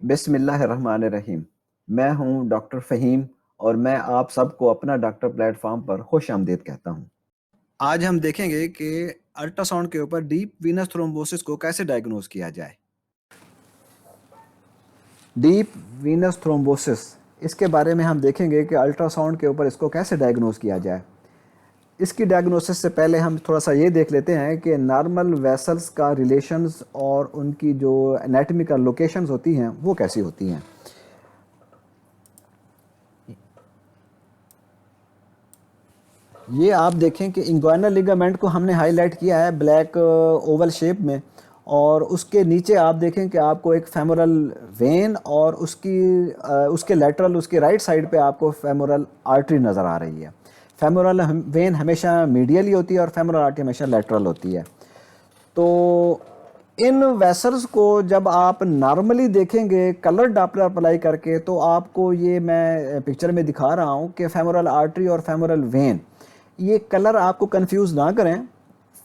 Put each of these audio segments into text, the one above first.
बिस्मिल्लाहिर्रहमानिर्रहीम। मैं हूँ डॉक्टर फ़हीम और मैं आप सबको अपना डॉक्टर प्लेटफ़ॉर्म पर खुश-आमदीद कहता हूँ। आज हम देखेंगे कि अल्ट्रासाउंड के ऊपर डीप वीनस थ्रोम्बोसिस को कैसे डायग्नोज़ किया जाए। डीप वीनस थ्रोम्बोसिस, इसके बारे में हम देखेंगे कि अल्ट्रासाउंड के ऊपर इसको कैसे डायग्नोज़ किया जाए। इसकी डायग्नोसिस से पहले हम थोड़ा-सा ये देख लेते हैं कि नॉर्मल वेसल्स का रिलेशंस और उनकी जो एनाटॉमिकल लोकेशंस होती हैं, वो कैसी होती हैं। ये आप देखें कि इंग्वाइनल लिगामेंट को हमने हाईलाइट किया है ब्लैक ओवल शेप में, और उसके नीचे आप देखें कि आपको एक फेमोरल वेन और उसके लेटरल, उसके राइट साइड पे आपको फेमोरल आर्टरी नज़र आ रही है। फेमोरल वेन हमेशा मीडियली होती है और फेमोरल आर्टरी हमेशा लेटरल होती है। तो इन वेसल्स को जब आप नॉर्मली देखेंगे कलर डॉपलर अप्लाई करके, तो आपको ये मैं पिक्चर में दिखा रहा हूँ कि फेमोरल आर्टरी और फेमोरल वेन, ये कलर आपको कंफ्यूज ना करें।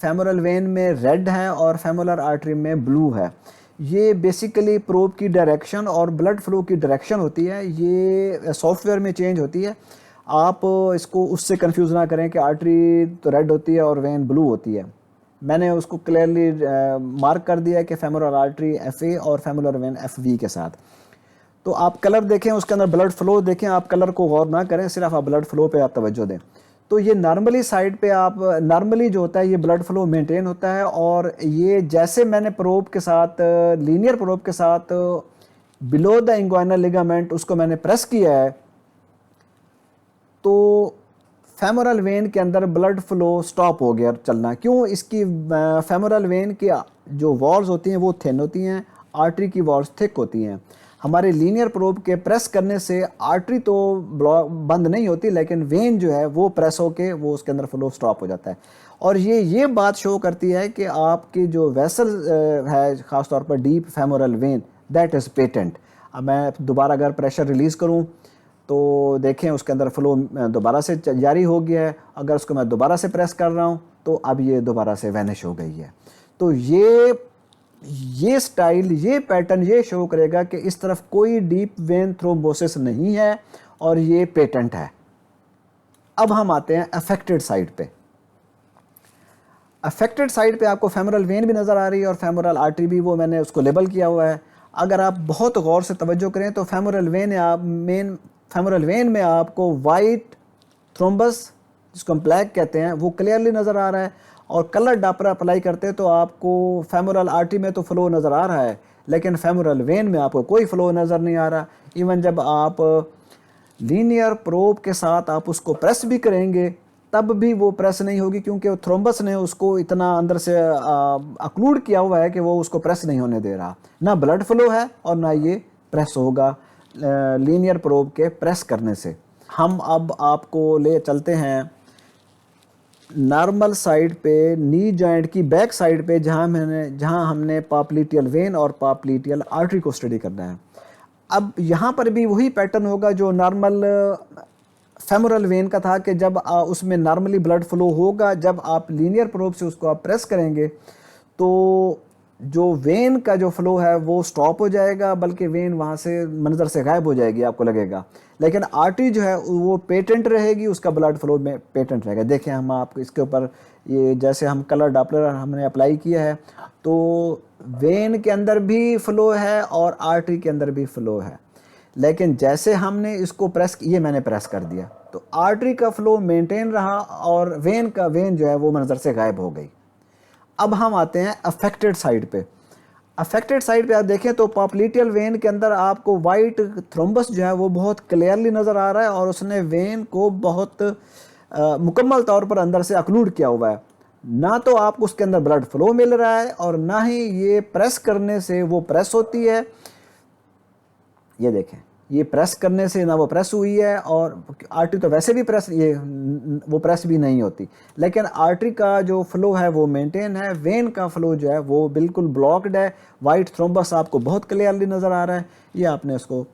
फेमोरल वेन में रेड है और फेमोरल आर्टरी में ब्लू है। ये बेसिकली प्रोब की डायरेक्शन और ब्लड फ्लो की डायरेक्शन होती है, ये सॉफ्टवेयर में चेंज होती है। आप इसको उससे कंफ्यूज ना करें कि आर्टरी तो रेड होती है और वेन ब्लू होती है। मैंने उसको क्लियरली मार्क कर दिया है कि फेमोरल आर्टरी FA और फेमोरल वेन FV के साथ। तो आप कलर देखें, उसके अंदर ब्लड फ्लो देखें, आप कलर को गौर ना करें, सिर्फ आप ब्लड फ्लो पे आप तवज्जो दें। तो ये नॉर्मली साइड पे आप नॉर्मली जो होता है ये ब्लड फ्लो मेंटेन होता है, और ये जैसे मैंने प्रोब के साथ, लीनियर प्रोब के साथ बिलो द इंग्वाइनल लिगामेंट उसको मैंने प्रेस किया है, तो फेमोरल वेन के अंदर ब्लड फ्लो स्टॉप हो गया चलना। क्यों? इसकी फेमोरल वेन की जो वॉल्स होती हैं वो थिन होती हैं, आर्टरी की वॉल्स थिक होती हैं। हमारे लीनियर प्रोब के प्रेस करने से आर्टरी तो ब्लॉक बंद नहीं होती, लेकिन वेन जो है वो प्रेस होके वो उसके अंदर फ्लो स्टॉप हो जाता है। और ये बात शो करती है कि आपकी जो वेसल है, ख़ासतौर पर deep femoral when, that is patent. अब मैं दोबारा अगर प्रेशर रिलीज़ करूँ तो देखें उसके अंदर फ्लो दोबारा से जारी हो गया है। अगर उसको मैं दोबारा से प्रेस कर रहा हूँ तो अब ये दोबारा से वैनिश हो गई है। तो ये स्टाइल, ये पैटर्न ये शो करेगा कि इस तरफ कोई डीप वेन थ्रोम्बोसिस नहीं है और ये पेटेंट है। अब हम आते हैं अफेक्टेड साइड पे। अफेक्टेड साइड पे आपको फेमोरल वेन भी नज़र आ रही है और फेमोरल आर्टरी भी, वो मैंने उसको लेबल किया हुआ है। अगर आप बहुत गौर से तवज्जो करें तो फेमोरल वेन में आपको वाइट थ्रोम्बस, जिसको हम ब्लैक कहते हैं, वो क्लियरली नज़र आ रहा है। और कलर डॉपलर अप्लाई करते हैं तो आपको फेमोरल आर्टरी में तो फ्लो नज़र आ रहा है, लेकिन फेमोरल वेन में आपको कोई फ्लो नज़र नहीं आ रहा। इवन जब आप लीनियर प्रोब के साथ आप उसको प्रेस भी करेंगे तब भी वो प्रेस नहीं होगी, क्योंकि वो थ्रोम्बस ने उसको इतना अंदर से अक्लूड किया हुआ है कि वो उसको प्रेस नहीं होने दे रहा। ना ब्लड फ्लो है और ना ये प्रेस होगा लीनियर प्रोब के प्रेस करने से। हम अब आपको ले चलते हैं नॉर्मल साइड पे, नी जॉइंट की बैक साइड पे, जहाँ हमने पापलिटियल वेन और पापलिटियल आर्टरी को स्टडी करना है। अब यहाँ पर भी वही पैटर्न होगा जो नॉर्मल फेमोरल वेन का था, कि जब उसमें नॉर्मली ब्लड फ्लो होगा, जब आप लीनियर प्रोब से उसको आप प्रेस करेंगे तो जो वेन का जो फ्लो है वो स्टॉप हो जाएगा, बल्कि वेन वहाँ से मंजर से गायब हो जाएगी, आपको लगेगा। लेकिन आर्टरी जो है वो पेटेंट रहेगी, उसका ब्लड फ्लो में पेटेंट रहेगा। देखें हम आपको इसके ऊपर, ये जैसे हम कलर डॉपलर हमने अप्लाई किया है, तो वेन के अंदर भी फ्लो है और आर्टरी के अंदर भी फ्लो है। लेकिन जैसे हमने इसको ये मैंने प्रेस कर दिया तो आर्टरी का फ्लो मेंटेन रहा और वेन जो है वो मंजर से गायब हो गई। अब हम आते हैं अफेक्टेड साइड पे। अफेक्टेड साइड पे आप देखें तो पॉप्लिटियल वेन के अंदर आपको वाइट थ्रोम्बस जो है वो बहुत क्लियरली नज़र आ रहा है, और उसने वेन को बहुत मुकम्मल तौर पर अंदर से अक्लूड किया हुआ है। ना तो आपको उसके अंदर ब्लड फ्लो मिल रहा है और ना ही ये प्रेस करने से वो प्रेस होती है। ये देखें, ये प्रेस करने से ना वो प्रेस हुई है, और आर्टरी तो वैसे भी वो प्रेस भी नहीं होती। लेकिन आर्टरी का जो फ्लो है वो मेंटेन है, वेन का फ्लो जो है वो बिल्कुल ब्लॉक्ड है। वाइट थ्रोम्बस आपको बहुत क्लियरली नज़र आ रहा है, ये आपने उसको,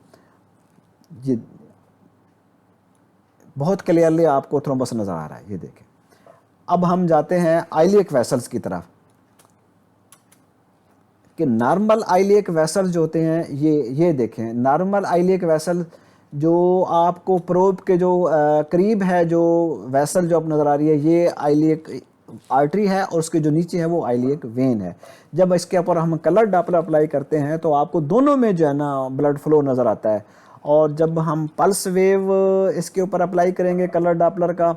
ये बहुत क्लियरली आपको थ्रोम्बस नज़र आ रहा है, ये देखें। अब हम जाते हैं आइलियक वेसल्स की तरफ। कि नॉर्मल आइलियक वेसल जो होते हैं, ये देखें, नॉर्मल आइलियक वेसल जो आपको प्रोब के जो करीब है, जो वेसल जो आप नज़र आ रही है, ये आइलियक आर्टरी है और उसके जो नीचे है वो आइलियक वेन है। जब इसके ऊपर हम कलर डॉपलर अप्लाई करते हैं तो आपको दोनों में जो है ना ब्लड फ्लो नज़र आता है। और जब हम पल्स वेव इसके ऊपर अप्लाई करेंगे कलर डॉपलर का,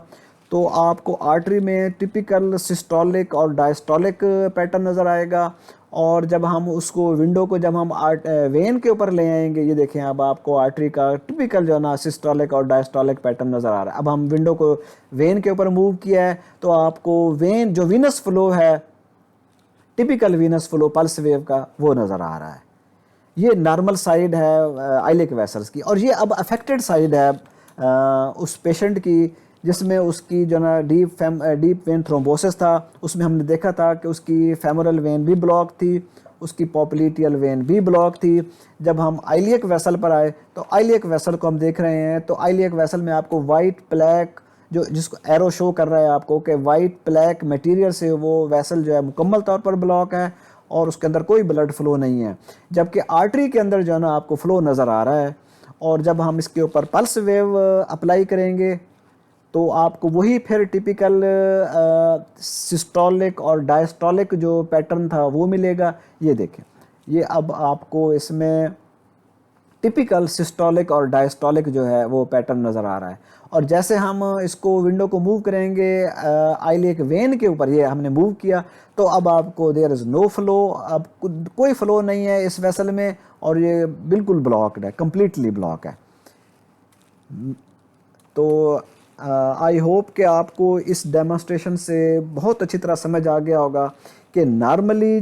तो आपको आर्टरी में टिपिकल सिस्टोलिक और डायस्टोलिक पैटर्न नज़र आएगा। और जब हम उसको विंडो को जब हम वेन के ऊपर ले आएंगे, ये देखें अब आपको आर्टरी का टिपिकल जो है ना सिस्टोलिक और डायस्टोलिक पैटर्न नज़र आ रहा है। अब हम विंडो को वेन के ऊपर मूव किया है तो आपको वेन जो वीनस फ्लो है, typical Venus flow pulse wave का, वो नज़र आ रहा है। ये नॉर्मल साइड है आइलिक वेसल्स की। और ये अब अफेक्टेड साइड है उस पेशेंट की जिसमें उसकी जो ना डीप वेन थ्रोम्बोसिस था। उसमें हमने देखा था कि उसकी फेमोरल वेन भी ब्लॉक थी, उसकी पॉप्लिटियल वेन भी ब्लॉक थी। जब हम आइलियक वेसल पर आए तो आइलियक वेसल को हम देख रहे हैं, तो आइलियक वेसल में आपको वाइट ब्लैक जो जिसको एरो शो कर रहा है आपको कि वाइट ब्लैक मटेरियल से वो वेसल जो है मुकम्मल तौर पर ब्लॉक है और उसके अंदर कोई ब्लड फ्लो नहीं है। जबकि आर्टरी के अंदर जो है ना आपको फ्लो नज़र आ रहा है। और जब हम इसके ऊपर पल्स वेव अप्लाई करेंगे तो आपको वही फिर टिपिकल सिस्टोलिक और डायस्टोलिक जो पैटर्न था वो मिलेगा। ये देखें, ये अब आपको इसमें टिपिकल सिस्टोलिक और डायस्टोलिक जो है वो पैटर्न नज़र आ रहा है। और जैसे हम इसको विंडो को मूव करेंगे आइलियक वेन के ऊपर, ये हमने मूव किया तो अब आपको देयर इज़ नो फ्लो, अब कोई फ्लो नहीं है इस वेसल में और ये बिल्कुल ब्लॉक्ड है, कम्प्लीटली ब्लॉक है। तो आई होप कि आपको इस डेमोन्स्ट्रेशन से बहुत अच्छी तरह समझ आ गया होगा कि नॉर्मली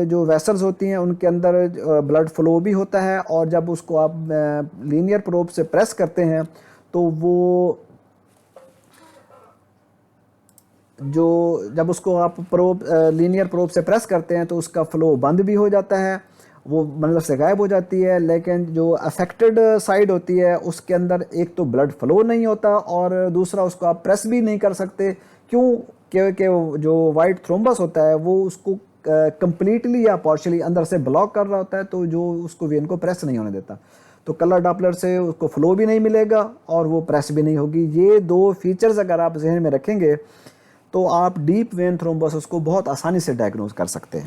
जो वेसल्स होती हैं उनके अंदर ब्लड फ्लो भी होता है, और जब उसको आप लीनियर प्रोब से प्रेस करते हैं तो वो जब उसको आप लीनियर प्रोब से प्रेस करते हैं तो उसका फ्लो बंद भी हो जाता है, वो मतलब से गायब हो जाती है। लेकिन जो अफेक्टेड साइड होती है उसके अंदर एक तो ब्लड फ्लो नहीं होता और दूसरा उसको आप प्रेस भी नहीं कर सकते। क्यों? क्योंकि जो वाइट थ्रोम्बस होता है वो उसको कंप्लीटली या पार्शियली अंदर से ब्लॉक कर रहा होता है, तो जो उसको वेन को प्रेस नहीं होने देता। तो कलर डॉपलर से उसको फ्लो भी नहीं मिलेगा और वो प्रेस भी नहीं होगी। ये दो फीचर्स अगर आप जहन में रखेंगे तो आप डीप वेन थ्रोम्बोसिस को बहुत आसानी से डायग्नोज कर सकते हैं।